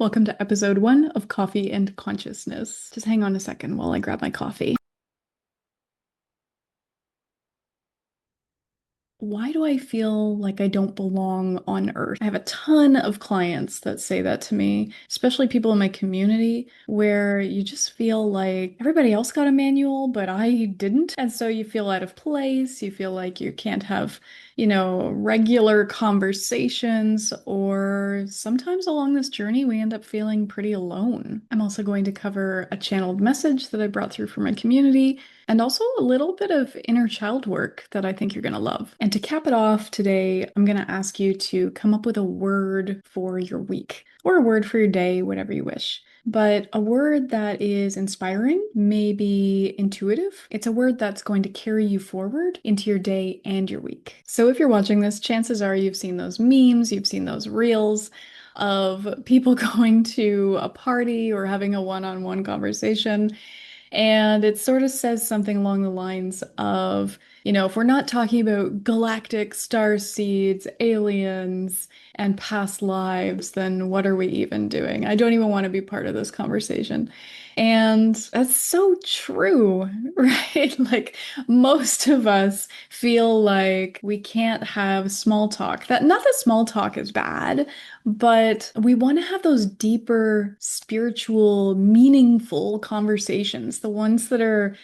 Welcome to episode 1 of Coffee and Consciousness. Just hang on a second while I grab my coffee. Why do I feel like I don't belong on Earth? I have a ton of clients that say that to me, especially people in my community, where you just feel like everybody else got a manual, but I didn't. And so you feel out of place. You feel like you can't have, regular conversations, or sometimes along this journey, we end up feeling pretty alone. I'm also going to cover a channeled message that I brought through from my community and also a little bit of inner child work that I think you're going to love. And to cap it off today, I'm going to ask you to come up with a word for your week or a word for your day, whatever you wish. But a word that is inspiring, maybe intuitive. It's a word that's going to carry you forward into your day and your week. So if you're watching this, chances are you've seen those memes, you've seen those reels of people going to a party or having a one-on-one conversation. And it sort of says something along the lines of, if we're not talking about galactic star seeds, aliens, and past lives, then what are we even doing? I don't even want to be part of this conversation. And that's so true, right? Like most of us feel like we can't have small talk. That not that small talk is bad, but we want to have those deeper, spiritual, meaningful conversations, the ones that are,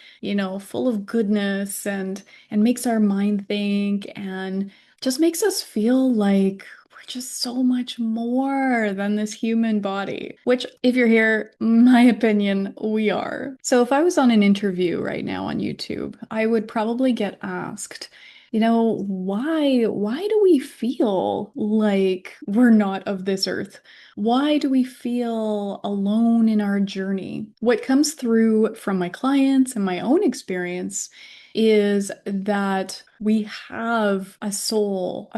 full of goodness and makes our mind think and just makes us feel like we're just so much more than this human body, which, if you're here, my opinion, we are. So if I was on an interview right now on YouTube, I would probably get asked, why do we feel like we're not of this earth? Why do we feel alone in our journey? What comes through from my clients and my own experience is that we have a soul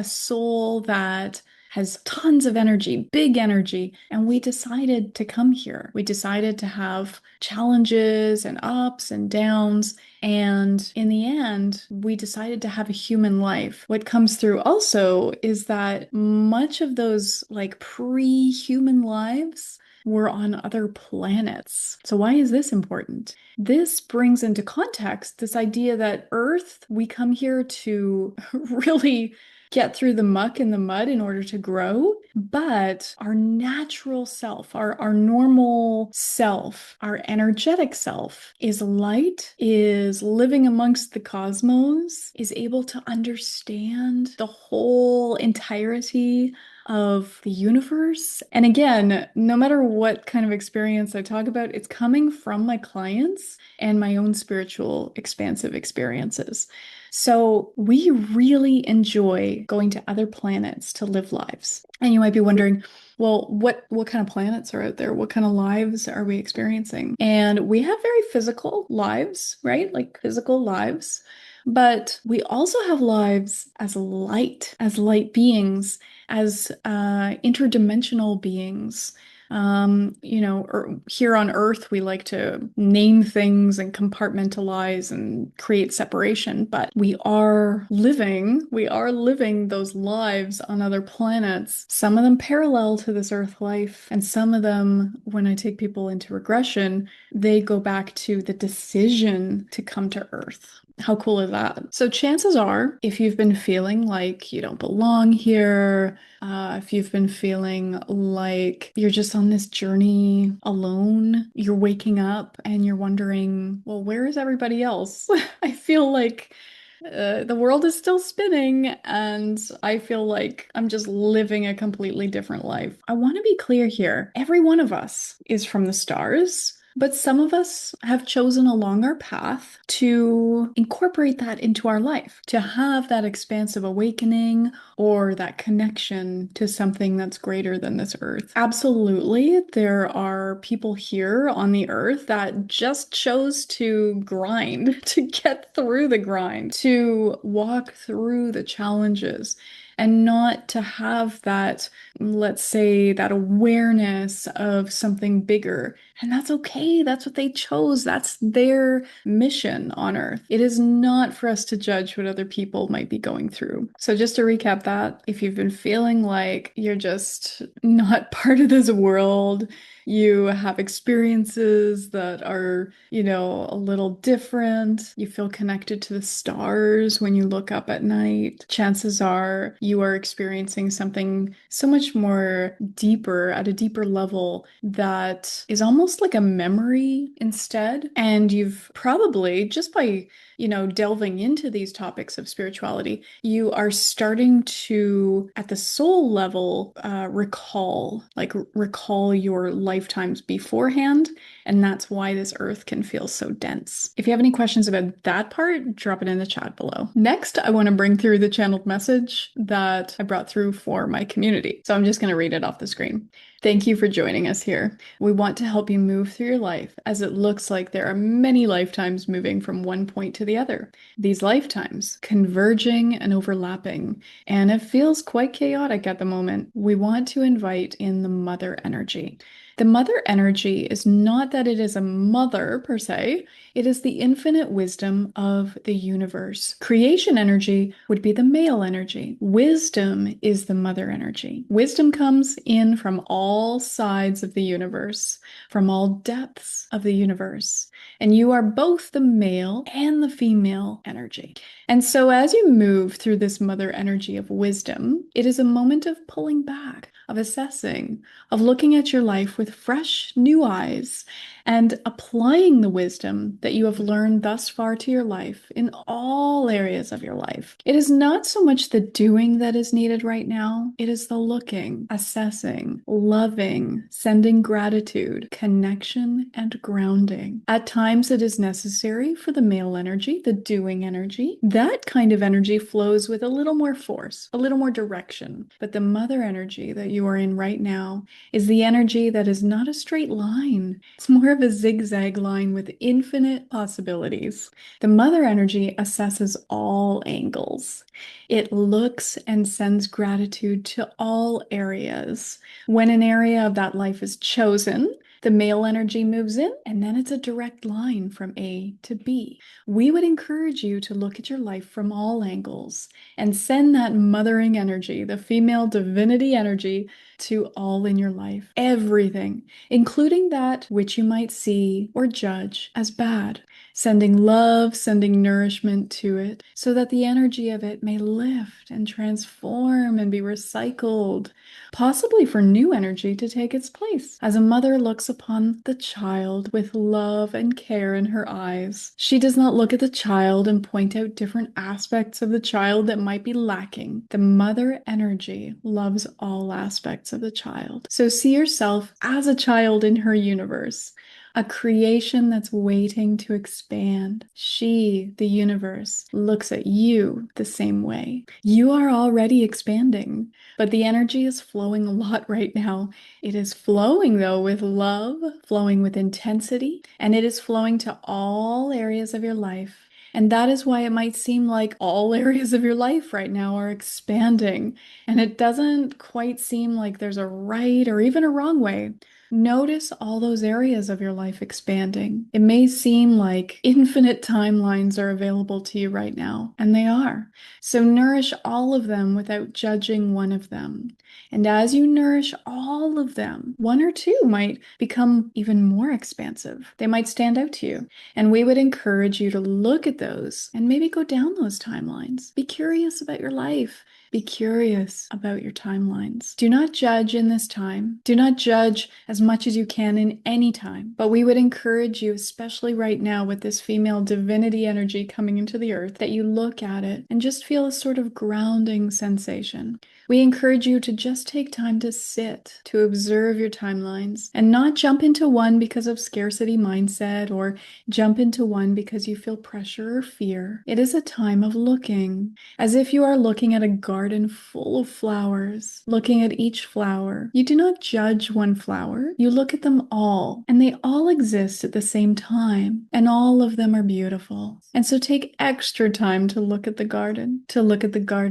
that has tons of energy, big energy, and we decided to come here. We decided to have challenges and ups and downs. And in the end, we decided to have a human life. What comes through also is that much of those like pre-human lives were on other planets. So why is this important? This brings into context this idea that Earth, we come here to really get through the muck and the mud in order to grow. But our natural self, our normal self, our energetic self is light, is living amongst the cosmos, is able to understand the whole entirety of the universe. And again, no matter what kind of experience I talk about, it's coming from my clients and my own spiritual expansive experiences. So we really enjoy going to other planets to live lives. And you might be wondering, well, what kind of planets are out there? What kind of lives are we experiencing? And we have very physical lives, right? Like physical lives. But we also have lives as light beings, as interdimensional beings. Here on Earth, we like to name things and compartmentalize and create separation, but we are living those lives on other planets, some of them parallel to this Earth life, and some of them, when I take people into regression, they go back to the decision to come to Earth. How cool is that? So chances are, if you've been feeling like you don't belong here, if you've been feeling like you're just on this journey alone, you're waking up and you're wondering, well, where is everybody else? I feel like the world is still spinning and I feel like I'm just living a completely different life. I want to be clear here. Every one of us is from the stars. But some of us have chosen along our path to incorporate that into our life, to have that expansive awakening or that connection to something that's greater than this earth. Absolutely, there are people here on the earth that just chose to grind, to get through the grind, to walk through the challenges. and not to have that, let's say, that awareness of something bigger. And that's okay. That's what they chose. That's their mission on Earth. It is not for us to judge what other people might be going through. So, just to recap that, if you've been feeling like you're just not part of this world, you have experiences that are, a little different. You feel connected to the stars when you look up at night. Chances are you are experiencing something so much more deeper, at a deeper level, that is almost like a memory instead. And you've probably, just by delving into these topics of spirituality, you are starting to, at the soul level, recall your lifetimes beforehand. And that's why this earth can feel so dense. If you have any questions about that part, drop it in the chat below. Next, I want to bring through the channeled message that I brought through for my community. So I'm just going to read it off the screen. Thank you for joining us here. We want to help you move through your life, as it looks like there are many lifetimes moving from one point to the other. These lifetimes converging and overlapping, and it feels quite chaotic at the moment. We want to invite in the mother energy. The mother energy is not that it is a mother per se, it is the infinite wisdom of the universe. Creation energy would be the male energy. Wisdom is the mother energy. Wisdom comes in from all sides of the universe, from all depths of the universe. And you are both the male and the female energy. And so as you move through this mother energy of wisdom, it is a moment of pulling back, of assessing, of looking at your life with fresh new eyes and applying the wisdom that you have learned thus far to your life in all areas of your life. It is not so much the doing that is needed right now. It is the looking, assessing, loving, sending gratitude, connection, and grounding. At times it is necessary for the male energy, the doing energy. That kind of energy flows with a little more force, a little more direction. But the mother energy that you are in right now is the energy that is not a straight line. It's more of a zigzag line with infinite possibilities. The mother energy assesses all angles. It looks and sends gratitude to all areas. When an area of that life is chosen, the male energy moves in, and then it's a direct line from A to B. We would encourage you to look at your life from all angles and send that mothering energy, the female divinity energy, to all in your life. Everything, including that which you might see or judge as bad. Sending love, sending nourishment to it, so that the energy of it may lift and transform and be recycled, possibly for new energy to take its place. As a mother looks upon the child with love and care in her eyes, she does not look at the child and point out different aspects of the child that might be lacking. The mother energy loves all aspects of the child. So see yourself as a child in her universe, a creation that's waiting to expand. She, the universe, looks at you the same way. You are already expanding, but the energy is flowing a lot right now. It is flowing, though, with love, flowing with intensity, and it is flowing to all areas of your life. And that is why it might seem like all areas of your life right now are expanding, and it doesn't quite seem like there's a right or even a wrong way. Notice all those areas of your life expanding. It may seem like infinite timelines are available to you right now, and they are. So nourish all of them without judging one of them. And as you nourish all of them, one or two might become even more expansive. They might stand out to you. And we would encourage you to look at those and maybe go down those timelines. Be curious about your life. Be curious about your timelines. Do not judge in this time. Do not judge as much as you can in any time. But we would encourage you, especially right now with this female divinity energy coming into the earth, that you look at it and just feel a sort of grounding sensation. We encourage you to just take time to sit, to observe your timelines, and not jump into one because of scarcity mindset or jump into one because you feel pressure or fear. It is a time of looking, as if you are looking at a garden full of flowers, looking at each flower. You do not judge one flower, you look at them all, and they all exist at the same time, and all of them are beautiful. And so take extra time to look at the garden,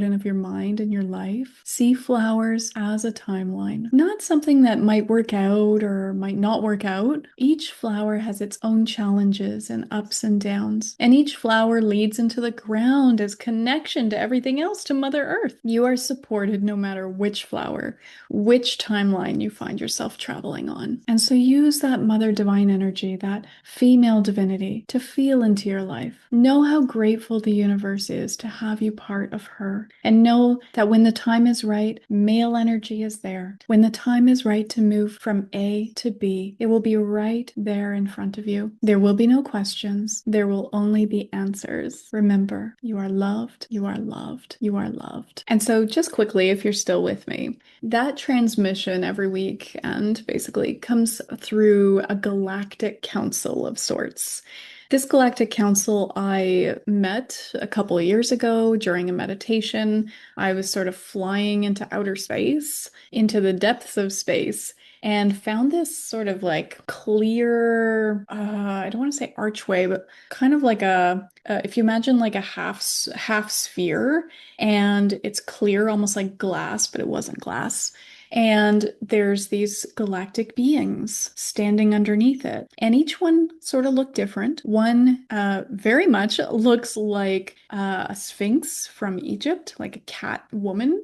of your mind and your life. See flowers as a timeline, not something that might work out or might not work out. Each flower has its own challenges and ups and downs, and each flower leads into the ground as connection to everything else, to Mother Earth. You are supported no matter which flower, which timeline you find yourself traveling on. And so use that Mother Divine energy, that female divinity, to feel into your life. Know how grateful the universe is to have you part of her. And know that when the time is right, male energy is there. When the time is right to move from A to B, it will be right there in front of you. There will be no questions. There will only be answers. Remember, you are loved, you are loved, you are loved. And so just quickly, if you're still with me, that transmission every week and basically comes through a galactic council of sorts. This galactic council I met a couple of years ago during a meditation. I was sort of flying into outer space, into the depths of space, and found this sort of like clear, I don't want to say archway, but kind of like if you imagine like a half sphere, and it's clear, almost like glass, but it wasn't glass. And there's these galactic beings standing underneath it. And each one sort of looked different. One very much looks like a sphinx from Egypt, like a cat woman.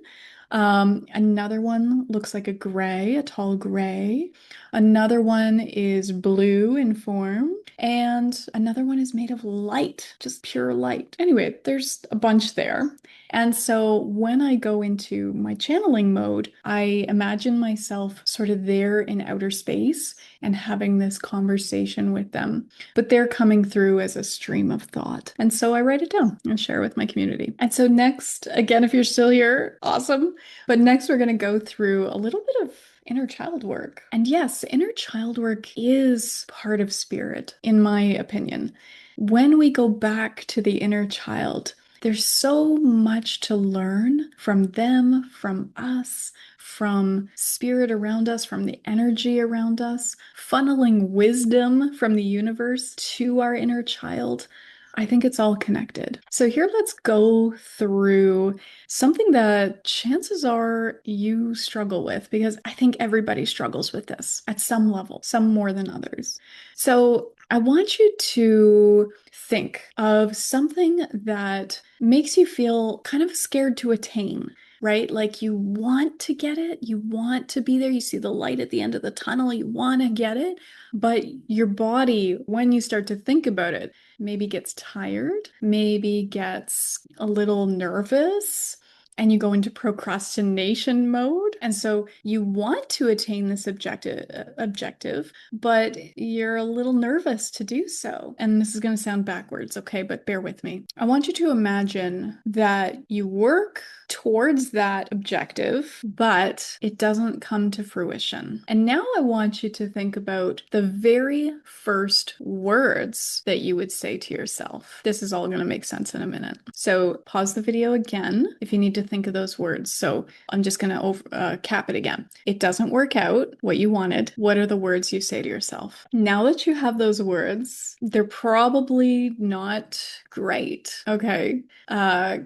Another one looks like a tall gray. Another one is blue in form. And another one is made of light, just pure light. Anyway, there's a bunch there. And so when I go into my channeling mode, I imagine myself sort of there in outer space and having this conversation with them. But they're coming through as a stream of thought. And so I write it down and share with my community. And so next, again, if you're still here, awesome. But next, we're going to go through a little bit of inner child work. And yes, inner child work is part of spirit, in my opinion. When we go back to the inner child, there's so much to learn from them, from us, from spirit around us, from the energy around us, funneling wisdom from the universe to our inner child. I think it's all connected. So here, let's go through something that chances are you struggle with, because I think everybody struggles with this at some level, some more than others. So I want you to think of something that makes you feel kind of scared to attain. Right? Like you want to get it, you want to be there, you see the light at the end of the tunnel, you want to get it, but your body, when you start to think about it, maybe gets tired, maybe gets a little nervous, and you go into procrastination mode. And so you want to attain this objective, but you're a little nervous to do so. And this is going to sound backwards, okay, but bear with me. I want you to imagine that you work towards that objective, but it doesn't come to fruition. And now I want you to think about the very first words that you would say to yourself. This is all going to make sense in a minute. So pause the video again if you need to think of those words. So I'm just going to cap it again. It doesn't work out what you wanted. What are the words you say to yourself? Now that you have those words, they're probably not great. Okay.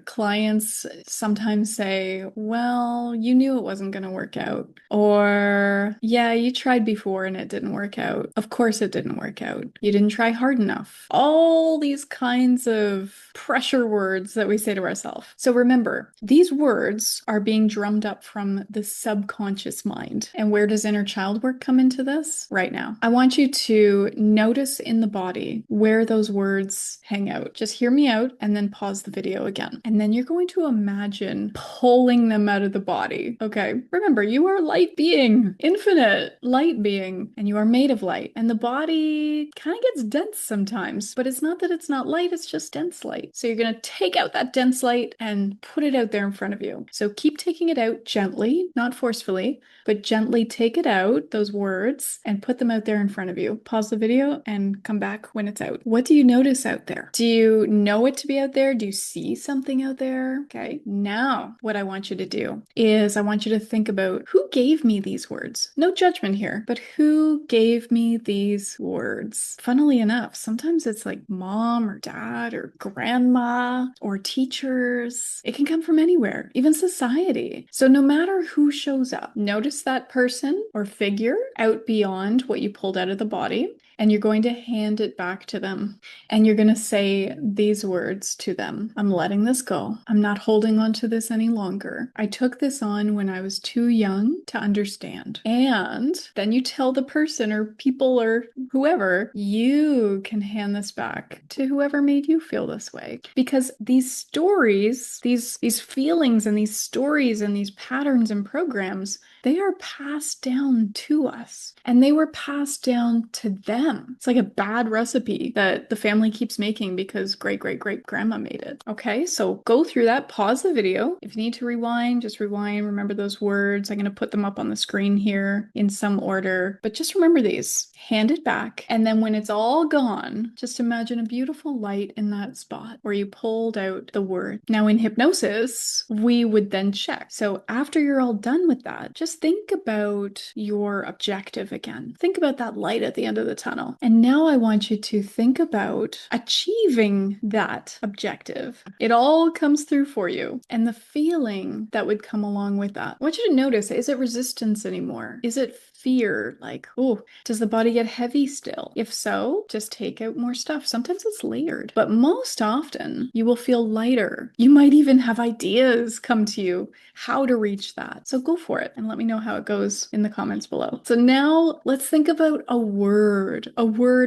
Clients sometimes say, well, you knew it wasn't going to work out. Or, yeah, you tried before and it didn't work out. Of course it didn't work out. You didn't try hard enough. All these kinds of pressure words that we say to ourselves. So remember, these words are being drummed up from the subconscious mind. And where does inner child work come into this? Right now. I want you to notice in the body where those words hang out. Just hear me out and then pause the video again. And then you're going to imagine pulling them out of the body. Okay. Remember, you are light being, infinite light being, and you are made of light. And the body kind of gets dense sometimes, but it's not that it's not light, it's just dense light. So you're going to take out that dense light and put it out there in front of you. So keep taking it out gently, not forcefully, but gently take it out, those words, and put them out there in front of you. Pause the video and come back when it's out. What do you notice out there? Do you know it to be out there? Do you see something out there? Okay, now what I want you to do is I want you to think about who gave me these words. No judgment here, but who gave me these words? Funnily enough, sometimes it's like mom or dad or grandma or teachers. It can come from anywhere, even society. So no matter who shows up, notice that person or figure out beyond what you pulled out of the body, and you're going to hand it back to them. And you're going to say these words to them. I'm letting this go. I'm not holding on to this any longer. I took this on when I was too young to understand. And then you tell the person or people or whoever, you can hand this back to whoever made you feel this way. Because these stories, these feelings and these stories and these patterns and programs, they are passed down to us. And they were passed down to them. It's like a bad recipe that the family keeps making because great grandma made it. Okay, so go through that, pause the video. If you need to rewind, just rewind. Remember those words. I'm going to put them up on the screen here in some order. But just remember these. Hand it back. And then when it's all gone, just imagine a beautiful light in that spot where you pulled out the word. Now in hypnosis, we would then check. So after you're all done with that, just think about your objective again. Think about that light at the end of the tunnel. And now I want you to think about achieving that objective. It all comes through for you. And the feeling that would come along with that. I want you to notice, is it resistance anymore? Is it fear? Like, oh, does the body get heavy still? If so, just take out more stuff. Sometimes it's layered, but most often you will feel lighter. You might even have ideas come to you how to reach that. So go for it and let me know how it goes in the comments below. So now let's think about a word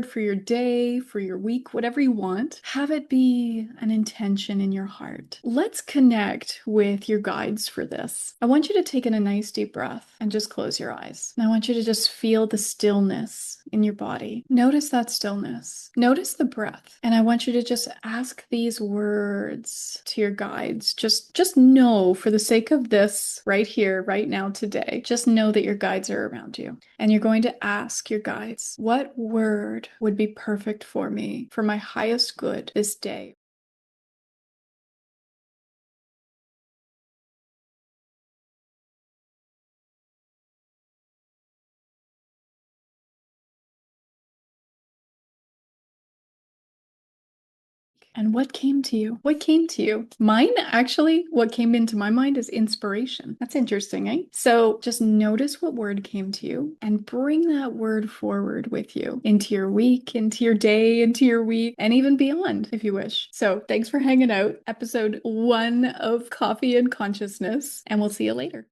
for your day, for your week, whatever you want. Have it be an intention in your heart. Let's connect with your guides for this. I want you to take in a nice deep breath and just close your eyes. And I want you to just feel the stillness in your body. Notice that stillness. Notice the breath. And I want you to just ask these words to your guides. Just know, for the sake of this right here, right now, today, just know that your guides are around you. And you're going to ask your guides, what word would be perfect for me, for my highest good this day? And what came to you? What came to you? Mine, actually, what came into my mind is inspiration. That's interesting, eh? So just notice what word came to you and bring that word forward with you into your week, into your day, into your week, and even beyond if you wish. So thanks for hanging out. Episode 1 of Coffee and Consciousness, and we'll see you later.